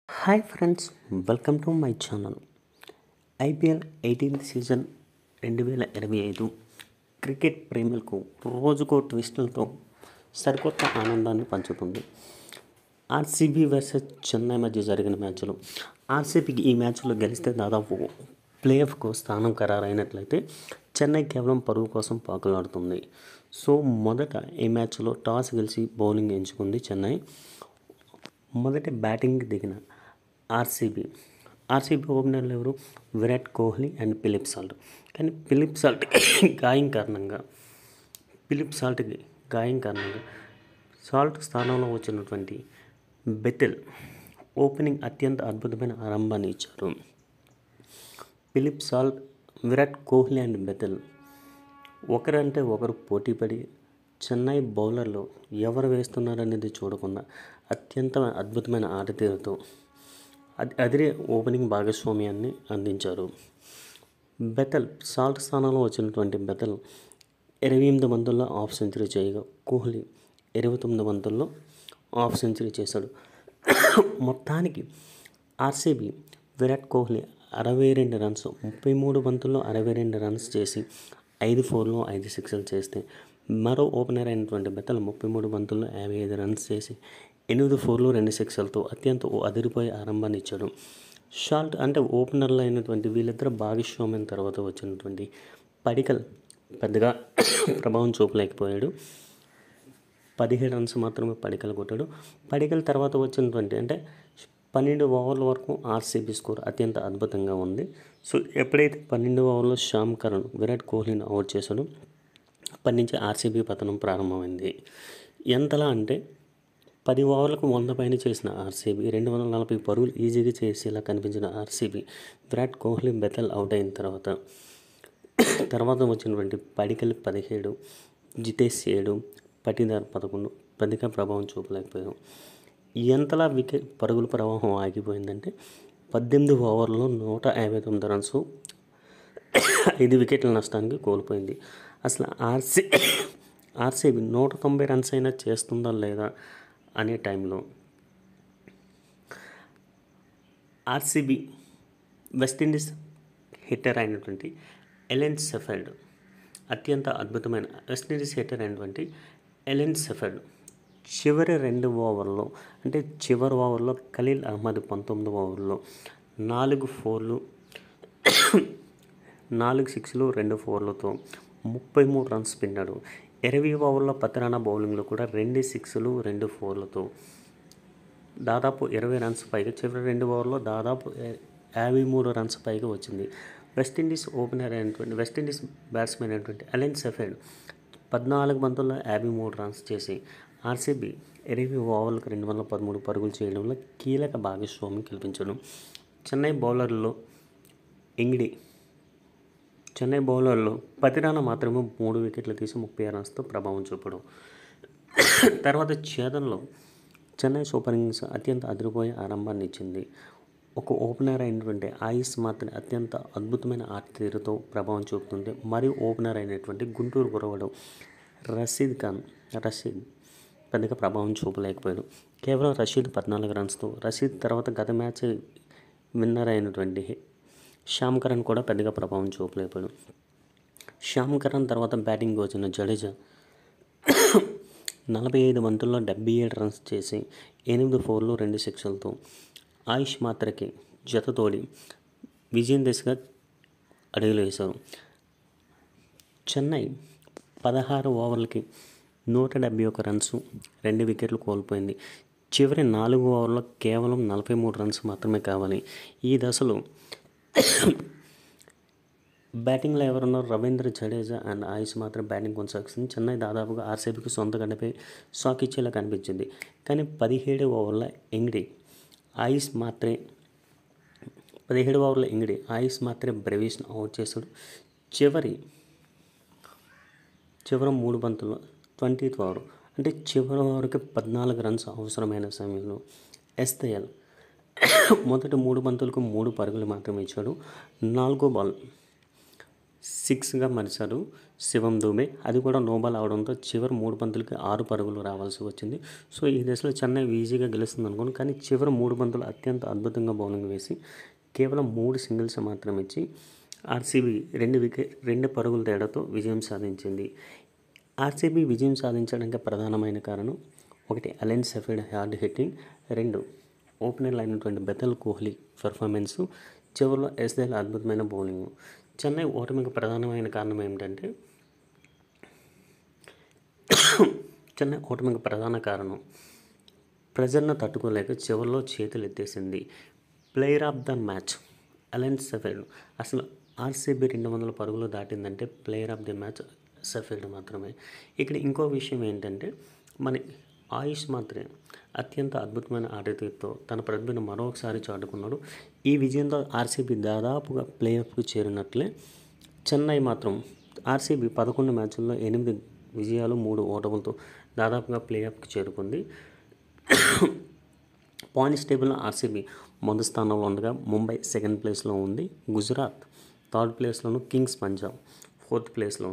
Hi friends, welcome to my channel. IPL 18th season 2025 cricket ప్రేమిలకు రోజుకో ట్విస్టులతో సరికొత్త ఆనందాన్ని పంచుతుంది. ఆర్సీబీ వర్సెస్ చెన్నై మధ్య జరిగిన మ్యాచ్లో ఆర్సీబీకి ఈ మ్యాచ్లో గెలిస్తే దాదాపు ప్లే ఆఫ్కు స్థానం ఖరారైనట్లయితే చెన్నై కేవలం పరుగు కోసం పాకులాడుతుంది. సో మొదట ఈ మ్యాచ్లో టాస్ గెలిచి బౌలింగ్ ఎంచుకుంది చెన్నై. మొదట బ్యాటింగ్కి దిగిన ఆర్సీబీ ఓపెనర్లు ఎవరు? Virat Kohli and Philip Salt. కానీ ఫిలిప్ సాల్ట్కి గాయం కారణంగా సాల్ట్ స్థానంలో వచ్చినటువంటి బెతెల్ ఓపెనింగ్ అత్యంత అద్భుతమైన ఆరంభాన్ని ఇచ్చారు. Philip Salt, Virat Kohli and Bethell ఒకరంటే ఒకరు పోటీపడి చెన్నై బౌలర్లు ఎవరు వేస్తున్నారనేది చూడకుండా అత్యంత అద్భుతమైన ఆటతీరుతో అదిరే ఓపెనింగ్ భాగస్వామ్యాన్ని అందించారు. బెతెల్ సాల్ట్ స్థానంలో వచ్చినటువంటి బెతెల్ 28 బంతుల్లో హాఫ్ సెంచరీ చేయగా కోహ్లీ 29 బంతుల్లో హాఫ్ సెంచరీ చేశాడు. మొత్తానికి ఆర్సీబీ విరాట్ కోహ్లీ 62 రన్స్ 33 బంతుల్లో 62 రన్స్ చేసి 5 4లు 5 6లు చేస్తే మరో ఓపెనర్ అయినటువంటి బెతెల్ 33 బంతుల్లో 55 రన్స్ చేసి 8 4లు 2 6లతో అత్యంత అదిరిపోయే ఆరంభాన్ని ఇచ్చాడు. షాల్ట్ అంటే ఓపెనర్లు అయినటువంటి వీళ్ళిద్దరు భాగస్వామ్యం తర్వాత వచ్చినటువంటి పడికల్ పెద్దగా ప్రభావం చూపలేకపోయాడు. 17 రన్స్ మాత్రమే పడికల్ కొట్టాడు. పడికల్ తర్వాత వచ్చినటువంటి అంటే 12 ఓవర్ల వరకు ఆర్సీబీ స్కోర్ అత్యంత అద్భుతంగా ఉంది. సో ఎప్పుడైతే 12 ఓవర్లో శ్యామ్ కరణ్ విరాట్ కోహ్లీని అవుట్ చేశాడో అప్పటి నుంచి ఆర్సీబీ పతనం ప్రారంభమైంది. ఎంతలా అంటే 10 ఓవర్లకు 100 పైన చేసిన ఆర్సీబీ 240 పరుగులు ఈజీగా చేసేలా కనిపించిన RCB Virat Kohli Bethel out అయిన తర్వాత వచ్చినటువంటి పడికల్ 17, జితేష్ 7, పటీదార్ 11 పెద్దగా ప్రభావం చూపలేకపోయాం. ఎంతలా పరుగుల ప్రవాహం ఆగిపోయిందంటే 18 ఓవర్లలో 159 రన్స్ 5 వికెట్ల నష్టానికి కోల్పోయింది. అసలు ఆర్సీబీ 190 రన్స్ అయినా చేస్తుందా లేదా అనే టైంలో ఆర్సీబీ వెస్టిండీస్ హిట్టర్ అయినటువంటి ఎలెన్ షెఫర్డ్ అత్యంత అద్భుతమైన వెస్టిండీస్ హిట్టర్ అయినటువంటి ఎలెన్ షెఫర్డ్ చివరి 2 ఓవర్లో అంటే చివరి ఓవర్లో ఖలీల్ అహ్మద్ 19 ఓవర్లో 4 4లు 4 6లు 2 4లతో 33 రన్స్ పిన్నాడు. 20 ఓవర్లో పతిరానా బౌలింగ్లో కూడా 2 6లు 2 4లతో దాదాపు 20 రన్స్ పైగా చివరి 2 ఓవర్లో దాదాపు 53 రన్స్ పైగా వచ్చింది. వెస్టిండీస్ బ్యాట్స్మెన్ అయినటువంటి ఎలెన్ షెఫర్డ్ 14 బంతుల్లో 53 రన్స్ చేసి ఆర్సీబీ 20 ఓవర్లకు 213 పరుగులు చేయడంలో కీలక భాగస్వామ్యం కల్పించడం. చెన్నై బౌలర్లో పతిరానా మాత్రమే 3 వికెట్లు తీసి 36 రన్స్తో ప్రభావం చూపడం. తర్వాత ఛేదనలో చెన్నై సూపర్ కింగ్స్ అత్యంత అదిరిపోయే ఆరంభాన్ని ఇచ్చింది. ఒక ఓపెనర్ అయినటువంటి ఆయుష్ మాత్రమే అత్యంత అద్భుతమైన ఆట తీరుతో ప్రభావం చూపుతుంది. మరియు ఓపెనర్ అయినటువంటి గుంటూరు గురవడం రషీద్ పెద్దగా ప్రభావం చూపలేకపోయాడు. కేవలం రషీద్ 14 రన్స్తో రషీద్ తర్వాత గత మ్యాచ్ విన్నర్ అయినటువంటి శ్యామ్ కరణ్ కూడా పెద్దగా ప్రభావం చూపలేకపోయాడు. శ్యామ్ కరణ్ తర్వాత బ్యాటింగ్ వచ్చిన జడేజా 45 బంతుల్లో 77 రన్స్ చేసి 8 4లు 2 6లతో ఆయుష్ మాత్రకి జతతోడి విజయం దిశగా అడుగులు వేశారు. చెన్నై 16 ఓవర్లకి 171 రన్స్ 2 వికెట్లు కోల్పోయింది. చివరి 4 ఓవర్లో కేవలం 43 రన్స్ మాత్రమే కావాలి. ఈ దశలో బ్యాటింగ్లో ఎవరున్నారు? రవీంద్ర జడేజా అండ్ ఆయుష్ మాత్రం బ్యాటింగ్ కొనసాగిస్తుంది. చెన్నై దాదాపుగా ఆర్సీబీకి సొంత గడ్డపై షాక్ ఇచ్చేలా కనిపించింది. కానీ 17 ఓవర్ల ఆయుష్ మాత్రమే బ్రెవిస్ను అవుట్ చేశాడు. చివరి 3 బంతుల్లో 20th ఓవర్ అంటే చివరి ఓవర్కి 14 రన్స్ అవసరమైన సమయంలో ఎస్దయల్ మొదటి 3 బంతులకు 3 పరుగులు మాత్రమే ఇచ్చాడు. 4వ బాల్ 6గా మలిచారు శివం దూబే. అది కూడా నో బాల్ అవడంతో చివరి 3 బంతులకి 6 పరుగులు రావాల్సి వచ్చింది. సో ఈ దశలో చెన్నై ఈజీగా గెలుస్తుంది అనుకోను, కానీ చివరి 3 బంతులు అత్యంత అద్భుతంగా బౌలింగ్ వేసి కేవలం 3 సింగిల్స్ మాత్రమే ఇచ్చి ఆర్సీబీ 2 పరుగుల తేడాతో విజయం సాధించింది. ఆర్సీబీ విజయం సాధించడానికి ప్రధానమైన కారణం 1 అలెన్ షెఫీల్డ్ హార్డ్ హిట్టింగ్, 2 ఓపెనర్లు అయినటువంటి బెతల్ కోహ్లీ పెర్ఫార్మెన్సు, చివరిలో ఎస్దేల్ అద్భుతమైన బౌలింగ్. చెన్నై ఓటమికి ప్రధానమైన కారణం ఏమిటంటే చెన్నై ఓటమికి ప్రధాన కారణం ప్రెజర్ను తట్టుకోలేక చివరిలో చేతులు ఎత్తేసింది. Player of the match Allen Sheffield. అసలు ఆర్సీబీ 200 పరుగులు దాటిందంటే player of the match Sheffield మాత్రమే. ఇక్కడ ఇంకో విషయం ఏంటంటే మన ఆయుష్ మాత్రే అత్యంత అద్భుతమైన ఆటతీరుతో తన ప్రతిభను మరొకసారి చాటుకున్నాడు. ఈ విజయంతో ఆర్సీబీ దాదాపుగా ప్లే ఆఫ్కు చేరినట్లే. చెన్నై మాత్రం ఆర్సీబీ 11 మ్యాచ్ల్లో 8 విజయాలు 3 ఓటములతో దాదాపుగా ప్లే ఆఫ్కి చేరుకుంది. పాయింట్స్ టేబుల్లో ఆర్సీబీ మొదటి స్థానంలో ఉండగా ముంబై సెకండ్ ప్లేస్లో ఉంది. గుజరాత్ థర్డ్ ప్లేస్లోను, కింగ్స్ పంజాబ్ ఫోర్త్ ప్లేస్లో ఉంది.